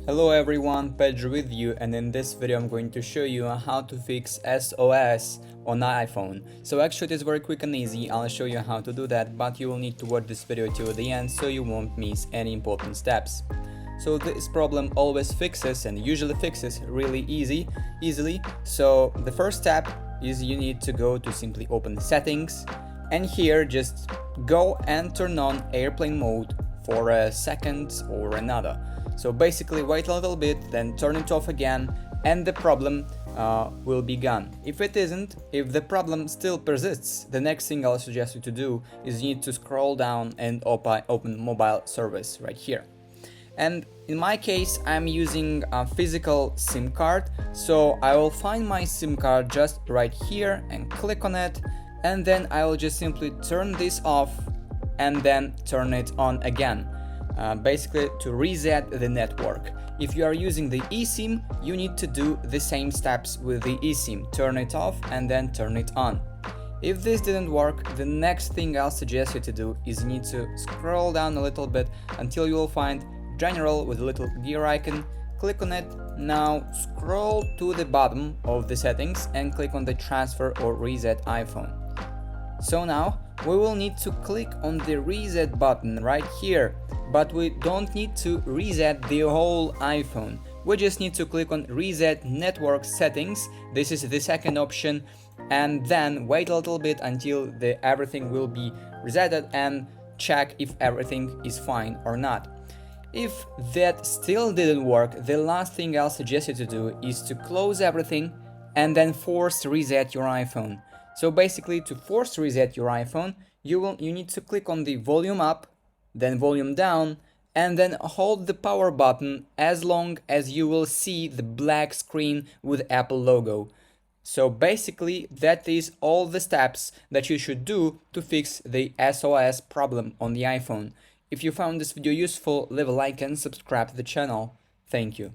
Hello everyone, Pedro with you, and in this video I'm going to show you how to fix SOS on iPhone. So actually it is very quick and easy. I'll show you how to do that, but you will need to watch this video till the end so you won't miss any important steps. So this problem always fixes and usually fixes really easily. So the first step is you need to go to simply open the settings, and here just go and turn on airplane mode for a second or another. So basically wait a little bit, then turn it off again, and the problem will be gone. If it isn't, if the problem still persists, the next thing I'll suggest you to do is you need to scroll down and open mobile service right here. And in my case, I'm using a physical SIM card, so I will find my SIM card just right here and click on it, and then I will just simply turn this off and then turn it on again. Basically to reset the network. If you are using the eSIM, you need to do the same steps with the eSIM. Turn it off and then turn it on. If this didn't work, the next thing I'll suggest you to do is you need to scroll down a little bit until you will find General with a little gear icon. Click on it. Now scroll to the bottom of the settings and click on the transfer or reset iPhone. So now we will need to click on the reset button right here, but we don't need to reset the whole iPhone. We just need to click on reset network settings. This is the second option, and then wait a little bit until everything will be resetted and check if everything is fine or not. If that still didn't work, the last thing I'll suggest you to do is to close everything and then force reset your iPhone. So basically, to force reset your iPhone, you need to click on the volume up, then volume down, and then hold the power button as long as you will see the black screen with Apple logo. So basically, that is all the steps that you should do to fix the SOS problem on the iPhone. If you found this video useful, leave a like and subscribe to the channel. Thank you.